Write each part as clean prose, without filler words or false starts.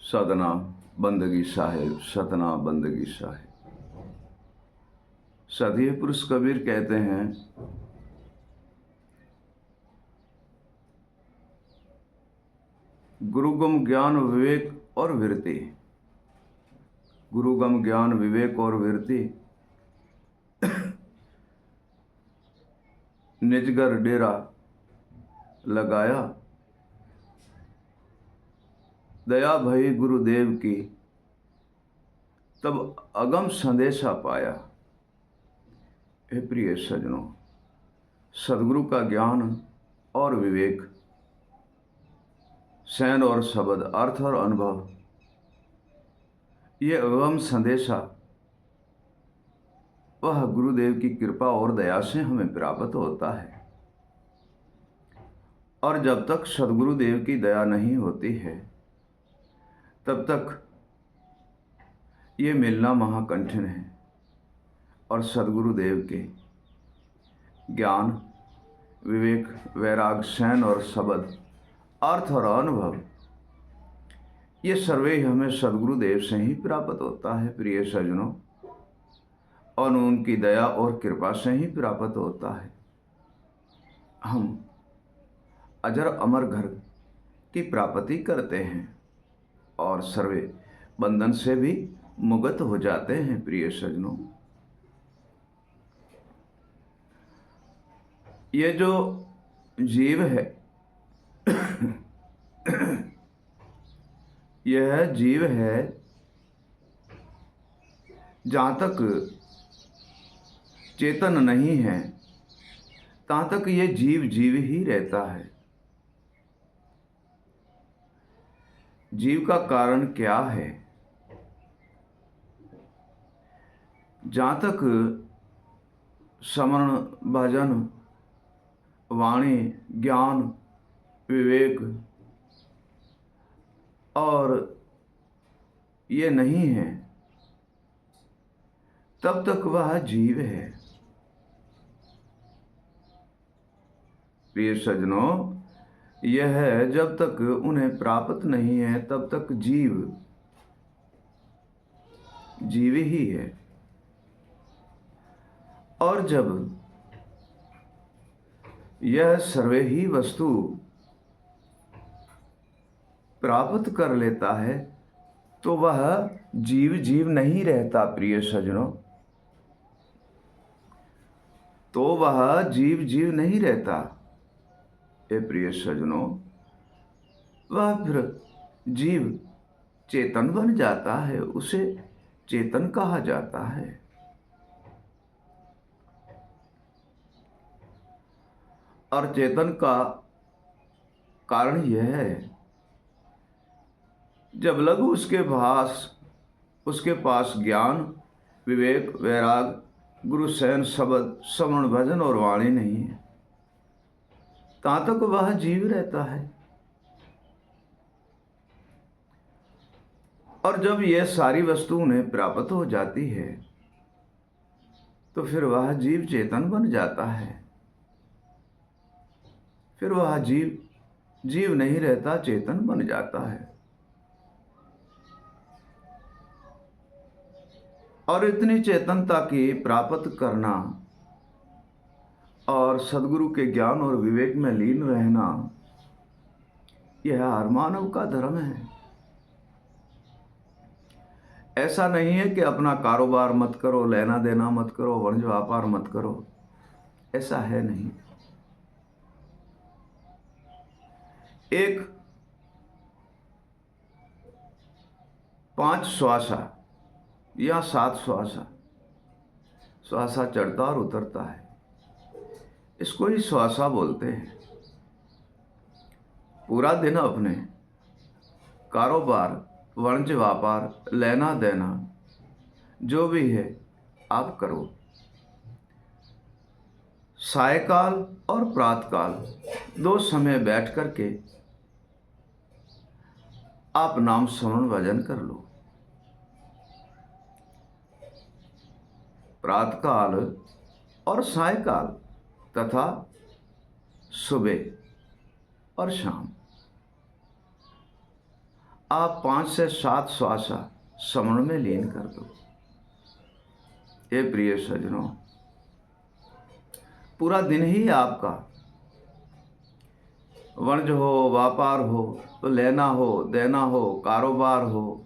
सतना बंदगी साहिब, सतना बंदगी साहिब। साधी पुरुष कबीर कहते हैं, गुरुगम ज्ञान विवेक और विरति। गुरुगम ज्ञान विवेक और विरति, निजगर डेरा लगाया, दया भई गुरुदेव की, तब अगम संदेशा पाया। हे प्रिय सजनों, सदगुरु का ज्ञान और विवेक, सैन और शब्द, अर्थ और अनुभव, ये अगम संदेशा वह गुरुदेव की कृपा और दया से हमें प्राप्त होता है। और जब तक सदगुरुदेव की दया नहीं होती है तब तक ये मिलना महाकठिन है। और सदगुरुदेव के ज्ञान विवेक वैराग सैन और शब्द अर्थ और अनुभव, ये सर्वे ही हमें सदगुरुदेव से ही प्राप्त होता है प्रिय सजनों, और उनकी दया और कृपा से ही प्राप्त होता है। हम अजर अमर घर की प्राप्ति करते हैं और सर्वे बंधन से भी मुक्त हो जाते हैं प्रिय सजनों। ये जो जीव है यह जीव है, जहाँ तक चेतन नहीं है तहाँ तक ये जीव जीव ही रहता है। जीव का कारण क्या है? जहाँ तक स्मरण भजन वाणी ज्ञान विवेक और ये नहीं है तब तक वह जीव है। प्रिय सजनों, यह जब तक उन्हें प्राप्त नहीं है तब तक जीव जीव ही है। और जब यह सर्वे ही वस्तु प्राप्त कर लेता है तो वह जीव जीव नहीं रहता प्रिय सजनों, तो वह जीव जीव नहीं रहता। ए प्रिय सजनों, वह फिर जीव चेतन बन जाता है, उसे चेतन कहा जाता है। और चेतन का कारण यह है, जब लघु उसके पास ज्ञान विवेक वैराग गुरु सैन शब्द श्रवण भजन और वाणी नहीं है, तहाँ तक वह जीव रहता है। और जब यह सारी वस्तु उन्हें प्राप्त हो जाती है तो फिर वह जीव चेतन बन जाता है। फिर वह जीव जीव नहीं रहता, चेतन बन जाता है। और इतनी चेतनता की प्राप्त करना और सदगुरु के ज्ञान और विवेक में लीन रहना, यह हर मानव का धर्म है। ऐसा नहीं है कि अपना कारोबार मत करो, लेना देना मत करो, वाणिज्य व्यापार मत करो, ऐसा है नहीं। एक 5 श्वासा या 7 श्वासा चढ़ता और उतरता है, इसको ही श्वासा बोलते हैं। पूरा दिन अपने कारोबार वाणिज्य व्यापार लेना देना जो भी है आप करो। सायकाल और प्रातकाल 2 समय बैठ करके आप नाम स्मरण भजन कर लो। प्रातकाल और सायकाल तथा सुबह और शाम आप 5 से 7 श्वासा समण में लीन कर दो। ये प्रिय सज्जनों, पूरा दिन ही आपका वाणिज्य हो, व्यापार हो, तो लेना हो, देना हो, कारोबार हो,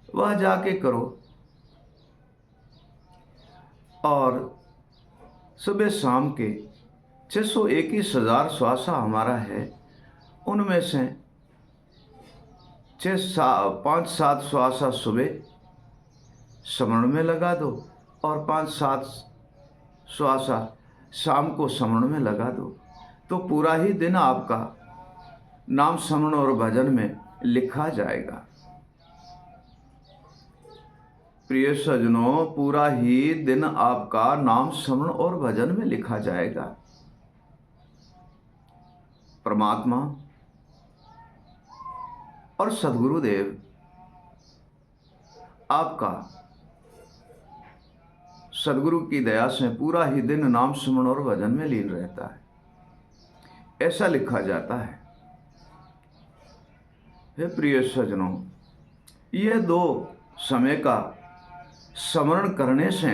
वह जाके करो। और सुबह शाम के 621,000 श्वासा हमारा है, उनमें से 5-7 श्वासा सुबह समण में लगा दो और 5-7 श्वासा शाम को समण में लगा दो। तो पूरा ही दिन आपका नाम समण और भजन में लिखा जाएगा। प्रिय सज्जनों, पूरा ही दिन आपका नाम समण और भजन में लिखा जाएगा। परमात्मा और सद्गुरुदेव आपका सद्गुरु की दया से पूरा ही दिन नाम स्मरण और भजन में लीन रहता है, ऐसा लिखा जाता है। हे प्रिय सज्जनों, ये 2 समय का स्मरण करने से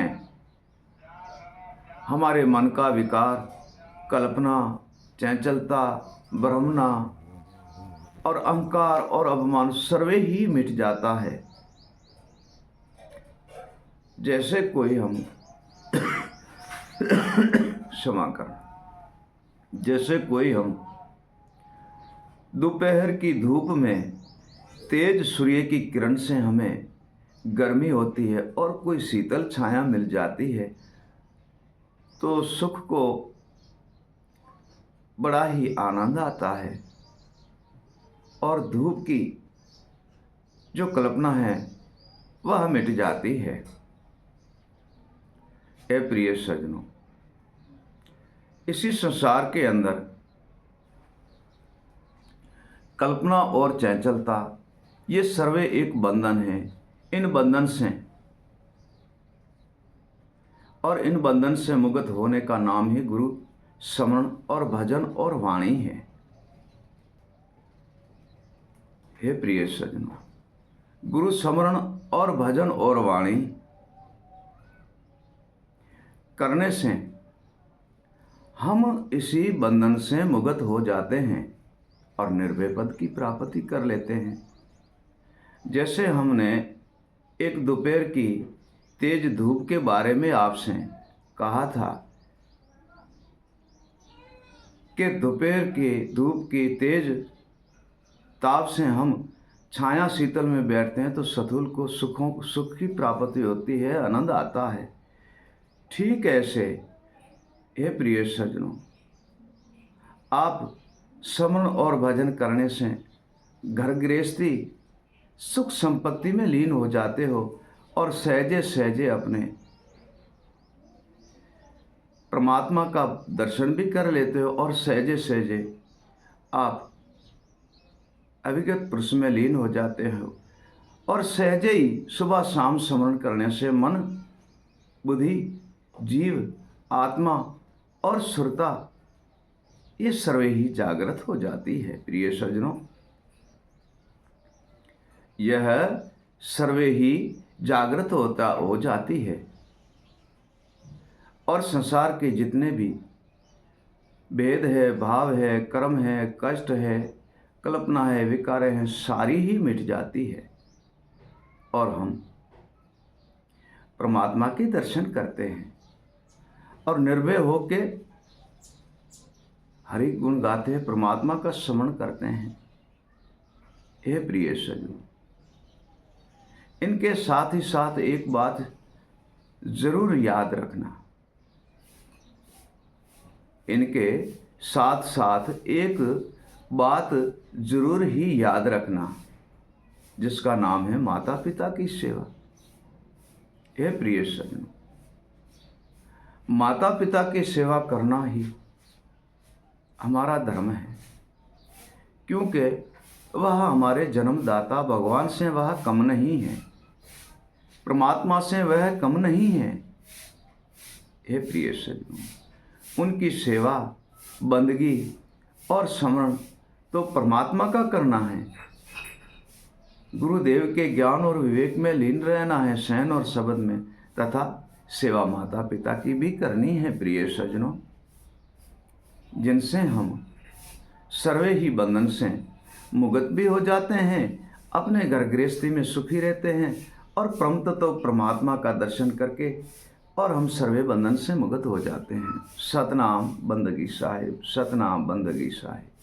हमारे मन का विकार, कल्पना, चंचलता, भ्रमना और अहंकार और अभिमान सर्वे ही मिट जाता है। जैसे कोई हम क्षमा करना, जैसे कोई हम दोपहर की धूप में तेज सूर्य की किरण से हमें गर्मी होती है और कोई शीतल छाया मिल जाती है तो सुख को बड़ा ही आनंद आता है और धूप की जो कल्पना है वह मिट जाती है। ए प्रिय सज्जनों, इसी संसार के अंदर कल्पना और चंचलता ये सर्वे एक बंधन है। इन बंधन से और इन बंधन से मुक्त होने का नाम ही गुरु स्मरण और भजन और वाणी है। हे प्रिय सज्जनों, गुरु स्मरण और भजन और वाणी करने से हम इसी बंधन से मुक्त हो जाते हैं और निर्भय पद की प्राप्ति कर लेते हैं। जैसे हमने एक दोपहर की तेज धूप के बारे में आपसे कहा था कि दोपहर की धूप की तेज ताप से हम छाया शीतल में बैठते हैं तो सतुल को सुख की प्राप्ति होती है, आनंद आता है। ठीक ऐसे हे प्रिय सज्जनों, आप स्मरण और भजन करने से घर गृहस्थी सुख संपत्ति में लीन हो जाते हो और सहजे सहजे अपने परमात्मा का दर्शन भी कर लेते हो और सहजे सहजे आप अभिगत पुरुष में लीन हो जाते हो और सहजे ही सुबह शाम स्मरण करने से मन, बुद्धि, जीव, आत्मा और सुरता ये सर्वे ही जागृत हो जाती है। प्रिय सज्जनों, यह सर्वे ही जागृत हो जाती है और संसार के जितने भी भेद है, भाव है, कर्म है, कष्ट है, कल्पना है, विकारें हैं, सारी ही मिट जाती है और हम परमात्मा के दर्शन करते हैं और निर्भय होके हरि गुण गाते हैं, परमात्मा का स्मरण करते हैं। हे प्रिय सज्जनों, इनके साथ ही साथ एक बात जरूर याद रखना, इनके साथ साथ एक बात जरूर ही याद रखना जिसका नाम है माता पिता की सेवा। हे प्रिय सज्जनों, माता पिता की सेवा करना ही हमारा धर्म है, क्योंकि वह हमारे जन्मदाता भगवान से वह कम नहीं है, परमात्मा से वह कम नहीं है। हे प्रिय सज्जनों, उनकी सेवा, बंदगी और स्मरण तो परमात्मा का करना है। गुरुदेव के ज्ञान और विवेक में लीन रहना है, शयन और शब्द में, तथा सेवा माता पिता की भी करनी है प्रिय सज्जनों, जिनसे हम सर्वे ही बंधन से मुक्त भी हो जाते हैं, अपने घर गृहस्थी में सुखी रहते हैं और परम तत्व परमात्मा का दर्शन करके और हम सर्वे बंधन से मुक्त हो जाते हैं। सतनाम बंदगी साहिब, सतनाम बंदगी साहिब।